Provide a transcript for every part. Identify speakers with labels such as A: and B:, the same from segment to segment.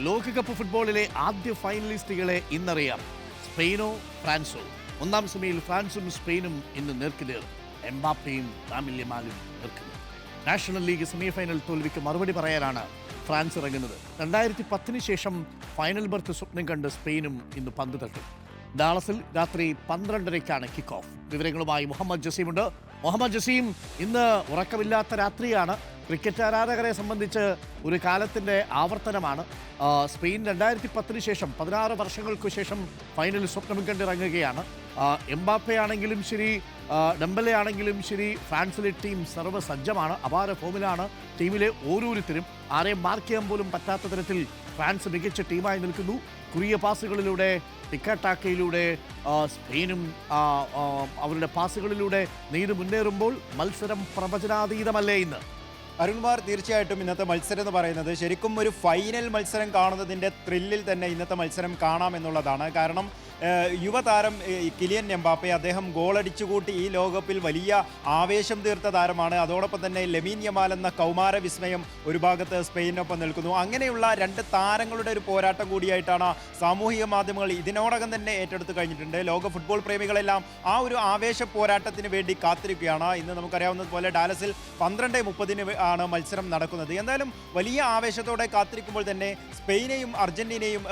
A: ലോകകപ്പ് ഫുട്ബോളിലെ ആദ്യ ഫൈനലിസ്റ്റുകളെ ഇന്നറിയാം. സ്പെയിനോ ഫ്രാൻസോ? ഒന്നാം സെമിയിൽ ഫ്രാൻസും സ്പെയിനും ഇന്ന് നേർക്കുനേർ. എംബാപ്പയും ലാമിൻ യമാലും നേർക്കുന്നു. നാഷണൽ ലീഗ് സെമി ഫൈനൽ തോൽവിക്ക് മറുപടി പറയാനാണ് ഫ്രാൻസ് ഇറങ്ങുന്നത്. 2010 ശേഷം ഫൈനൽ ബർത്ത് സ്വപ്നം കണ്ട് സ്പെയിനും ഇന്ന് പന്ത് തട്ടും. ഡാളസിൽ രാത്രി 12:30-ക്കാണ് കിക്ക് ഓഫ്. വിവരങ്ങളുമായി മുഹമ്മദ് ജസീമുണ്ട്. മുഹമ്മദ് ജസീം, ഇന്ന് ഉറക്കമില്ലാത്ത രാത്രിയാണ്. ക്രിക്കറ്റ് ആരാധകരെ സംബന്ധിച്ച് ഒരു കാലത്തിൻ്റെ ആവർത്തനമാണ്. സ്പെയിൻ 2010 ശേഷം 16 വർഷങ്ങൾക്കു ശേഷം ഫൈനലിൽ സ്വപ്നം കണ്ടിറങ്ങുകയാണ്. എംബാപ്പെ ആണെങ്കിലും ശരി, ഡെംബലെ ആണെങ്കിലും ശരി, ഫ്രാൻസിലെ ടീം സർവ്വസജ്ജമാണ്. അപാര ഫോമിലാണ് ടീമിലെ ഓരോരുത്തരും. ആരെയും മാർക്ക് ചെയ്യാൻ പോലും പറ്റാത്ത തരത്തിൽ ഫ്രാൻസ് മികച്ച ടീമായി നിൽക്കുന്നു. കുറിയ പാസുകളിലൂടെ, ടിക്കറ്റാക്കയിലൂടെ സ്പെയിനും അവരുടെ പാസുകളിലൂടെ നെയ്ത് മുന്നേറുമ്പോൾ മത്സരം പ്രവചനാതീതമല്ലേ ഇന്ന്?
B: അരുൺകുമാർ, തീർച്ചയായിട്ടും ഇന്നത്തെ മത്സരം എന്ന് പറയുന്നത് ശരിക്കും ഒരു ഫൈനൽ മത്സരം കാണുന്നതിൻ്റെ ത്രില്ലിൽ തന്നെ ഇന്നത്തെ മത്സരം കാണാമെന്നുള്ളതാണ്. കാരണം യുവതാരം കിലിയൻ എംബാപ്പെ, അദ്ദേഹം ഗോളടിച്ചുകൂട്ടി ഈ ലോകകപ്പിൽ വലിയ ആവേശം തീർത്ത താരമാണ്. അതോടൊപ്പം തന്നെ ലെമീൻ യമാൽ എന്ന കൗമാര വിസ്മയം ഒരു ഭാഗത്ത് സ്പെയിനൊപ്പം നിൽക്കുന്നു. അങ്ങനെയുള്ള രണ്ട് താരങ്ങളുടെ ഒരു പോരാട്ടം കൂടിയായിട്ടാണ് സാമൂഹിക മാധ്യമങ്ങൾ ഇതിനോടകം തന്നെ ഏറ്റെടുത്ത് കഴിഞ്ഞിട്ടുണ്ട്. ലോക ഫുട്ബോൾ പ്രേമികളെല്ലാം ആ ഒരു ആവേശ പോരാട്ടത്തിന് വേണ്ടി കാത്തിരിക്കുകയാണ്. ഇന്ന് നമുക്കറിയാവുന്നതുപോലെ ഡാലസിൽ 12:30 ആണ് മത്സരം നടക്കുന്നത്. എന്തായാലും വലിയ ആവേശത്തോടെ കാത്തിരിക്കുമ്പോൾ തന്നെ സ്പെയിനെയും അർജന്റീനയും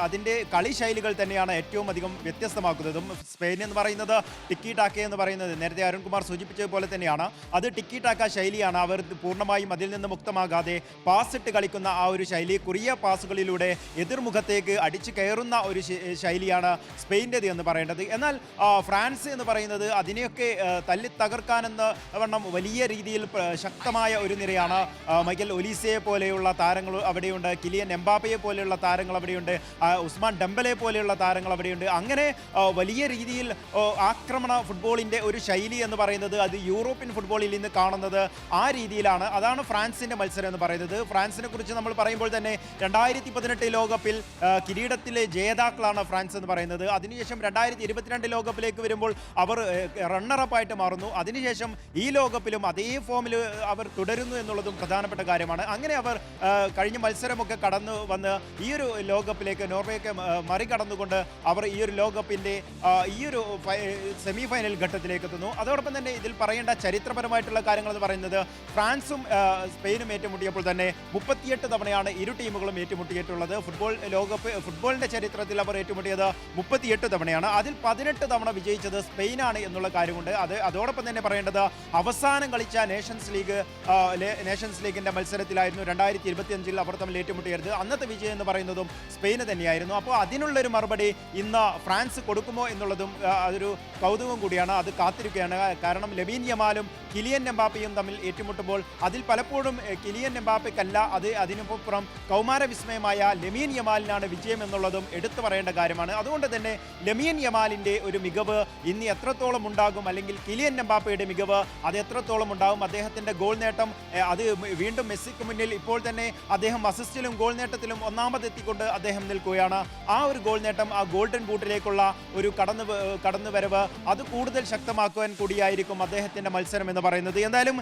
B: അതിൻ്റെ കളി ശൈലികൾ തന്നെയാണ് ഏറ്റവും അധികം വ്യത്യസ്തമാക്കുന്നതും. സ്പെയിൻ എന്ന് പറയുന്നത് ടിക്കി ടാക്ക എന്ന് പറയുന്നത് നേരത്തെ അരുൺകുമാർ സൂചിപ്പിച്ചതുപോലെ തന്നെയാണ്. അത് ടിക്കി ടാക്ക ശൈലിയാണ്. അവർ പൂർണ്ണമായും അതിൽ നിന്ന് മുക്തമാകാതെ പാസിട്ട് കളിക്കുന്ന ആ ഒരു ശൈലി, കുറിയ പാസുകളിലൂടെ എതിർമുഖത്തേക്ക് അടിച്ചു കയറുന്ന ഒരു ശൈലിയാണ് സ്പെയിൻ്റേത് എന്ന് പറയേണ്ടത്. എന്നാൽ ഫ്രാൻസ് എന്ന് പറയുന്നത് അതിനെയൊക്കെ തല്ലി തകർക്കാനെന്ന് വണ്ണം വലിയ രീതിയിൽ ശക്തമായ ഒരു നിരയാണ്. മൈക്കൽ ഒലീസയെ പോലെയുള്ള താരങ്ങൾ അവിടെയുണ്ട്, കിലിയൻ എംബാപ്പയെ പോലെയുള്ള താരങ്ങൾ അവിടെയുണ്ട്, ഉസ്മാൻ ഡെംബലെ പോലെയുള്ള താരങ്ങൾ അവിടെയുണ്ട്. അങ്ങനെ വലിയ രീതിയിൽ ആക്രമണ ഫുട്ബോളിൻ്റെ ഒരു ശൈലി എന്ന് പറയുന്നത് അത് യൂറോപ്യൻ ഫുട്ബോളിൽ നിന്ന് കാണുന്നത് ആ രീതിയിലാണ്. അതാണ് ഫ്രാൻസിൻ്റെ മത്സരം എന്ന് പറയുന്നത്. ഫ്രാൻസിനെ കുറിച്ച് നമ്മൾ പറയുമ്പോൾ തന്നെ 2018 ലോകകപ്പിൽ കിരീടത്തിലെ ജേതാക്കളാണ് ഫ്രാൻസ് എന്ന് പറയുന്നത്. അതിനുശേഷം 2022 ലോകകപ്പിലേക്ക് വരുമ്പോൾ അവർ റണ്ണറപ്പായിട്ട് മാറുന്നു. അതിനുശേഷം ഈ ലോകകപ്പിലും അതേ ഫോമിൽ അവർ തുടരുന്നു എന്നുള്ളതും പ്രധാനപ്പെട്ട കാര്യമാണ്. അങ്ങനെ അവർ കഴിഞ്ഞ മത്സരമൊക്കെ കടന്നു വന്ന് ഈ ഒരു ലോകകപ്പിലേക്ക് നോർവേയൊക്കെ മറികടന്നുകൊണ്ട് അവർ ഈ ഒരു ലോകകപ്പിൻ്റെ ഈ ഒരു സെമി ഫൈനൽ ഘട്ടത്തിലേക്ക് എത്തുന്നു. അതോടൊപ്പം തന്നെ ഇതിൽ പറയേണ്ട ചരിത്രപരമായിട്ടുള്ള കാര്യങ്ങൾ എന്ന് പറയുന്നത് ഫ്രാൻസും സ്പെയിനും ഏറ്റുമുട്ടിയപ്പോൾ തന്നെ 38 തവണയാണ് ഇരു ടീമുകളും ഏറ്റുമുട്ടിയിട്ടുള്ളത്. ഫുട്ബോളിൻ്റെ ചരിത്രത്തിൽ അവർ ഏറ്റുമുട്ടിയത് 38 തവണയാണ്. അതിൽ 18 തവണ വിജയിച്ചത് സ്പെയിനാണ് എന്നുള്ള കാര്യമുണ്ട്. അതോടൊപ്പം തന്നെ പറയേണ്ടത് അവസാനം കളിച്ച നേഷൻസ് ലീഗിൻ്റെ മത്സരത്തിലായിരുന്നു 2025 അവർ തമ്മിൽ ഏറ്റുമുട്ടിയത്. അന്നത്തെ വിജയം എന്ന് പറയുന്നതും സ്പെയിന് തന്നെയായിരുന്നു. അപ്പോൾ അതിനുള്ളൊരു മറുപടി ഇന്ന് ഫ്രാൻസ് കൊടുക്കുമോ എന്നുള്ളതും അതൊരു കൗതുകം കൂടിയാണ്. അത് കാത്തിരിക്കുകയാണ്. കാരണം ലെമീൻ യമാലും കിലിയൻ എംബാപ്പയും തമ്മിൽ ഏറ്റുമുട്ടുമ്പോൾ അതിൽ പലപ്പോഴും കിലിയൻ എംബാപ്പയ്ക്കല്ല, അതിനൊപ്പം കൗമാര വിസ്മയമായ ലെമീൻ യമാലിനാണ് വിജയം എന്നുള്ളതും എടുത്തു പറയേണ്ട കാര്യമാണ്. അതുകൊണ്ട് തന്നെ ലെമീൻ യമാലിൻ്റെ ഒരു മികവ് ഇന്ന് എത്രത്തോളം ഉണ്ടാകും, അല്ലെങ്കിൽ കിലിയൻ എംബാപ്പയുടെ മികവ് അത് എത്രത്തോളം ഉണ്ടാകും, അദ്ദേഹത്തിൻ്റെ ഗോൾ നേട്ടം അത് വീണ്ടും മെസ്സിക്ക് മുന്നിൽ ഇപ്പോൾ തന്നെ അദ്ദേഹം അസിസ്റ്റിലും ഗോൾ നേട്ടത്തിലും ഒന്നാമതെത്തിക്കൊണ്ട് അദ്ദേഹം നിൽക്കുകയാണ്. ആ ഒരു ഗോൾ നേട്ടം, ആ ഗോൾഡൻ ബൂട്ടിലേക്കുള്ള ഒരു കടന്നുവരവ് അത് കൂടുതൽ ശക്തമാക്കുവാൻ കൂടിയായിരിക്കും അദ്ദേഹത്തിൻ്റെ മത്സരം എന്ന് പറയുന്നത്. എന്തായാലും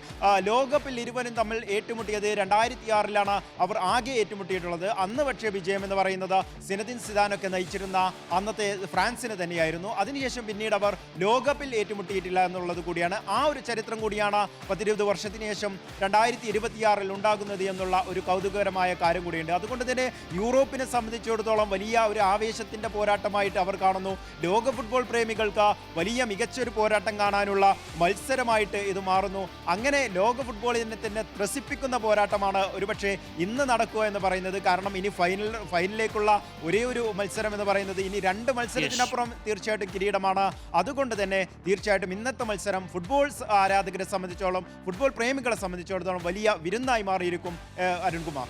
B: ലോകകപ്പിൽ ഇരുവരും തമ്മിൽ ഏറ്റുമുട്ടിയത് 2006 അവർ ആകെ ഏറ്റുമുട്ടിയിട്ടുള്ളത്. അന്ന് പക്ഷേ വിജയം എന്ന് പറയുന്നത് സിനദിൻ സിദാനൊക്കെ നയിച്ചിരുന്ന അന്നത്തെ ഫ്രാൻസിന് തന്നെയായിരുന്നു. അതിനുശേഷം പിന്നീട് അവർ ലോകകപ്പിൽ ഏറ്റുമുട്ടിയിട്ടില്ല എന്നുള്ളത് കൂടിയാണ്. ആ ഒരു ചരിത്രം കൂടിയാണ് 10-20 വർഷത്തിന് ശേഷം 2026 ഉണ്ടാകുന്നത് എന്നുള്ള ഒരു കൗതുകകരമായ കാര്യം കൂടിയുണ്ട്. അതുകൊണ്ട് തന്നെ യൂറോപ്പിനെ സംബന്ധിച്ചിടത്തോളം വലിയ ഒരു ആവേശത്തിൻ്റെ പോരാട്ടമായിട്ട് അവർ കാണുന്നു. ലോക ഫുട്ബോൾ പ്രേമികൾക്ക് വലിയ മികച്ചൊരു പോരാട്ടം കാണാനുള്ള മത്സരമായിട്ട് ഇത് മാറുന്നു. അങ്ങനെ ലോക ഫുട്ബോളിനെ തന്നെ ത്രസിപ്പിക്കുന്ന പോരാട്ടമാണ് ഒരുപക്ഷെ ഇന്ന് നടക്കുക എന്ന് പറയുന്നത്. കാരണം ഇനി ഫൈനലിലേക്കുള്ള ഒരേ ഒരു മത്സരം എന്ന് പറയുന്നത് ഇനി 2 മത്സരത്തിനപ്പുറം തീർച്ചയായിട്ടും കിരീടമാണ്. അതുകൊണ്ട് തന്നെ തീർച്ചയായിട്ടും ഇന്നത്തെ മത്സരം ഫുട്ബോൾ ആരാധകരെ സംബന്ധിച്ചോളം, ഫുട്ബോൾ പ്രേമികളെ സംബന്ധിച്ചിടത്തോളം വലിയ വിരുന്നായി മാറിയിരിക്കും. അരുൺകുമാർ.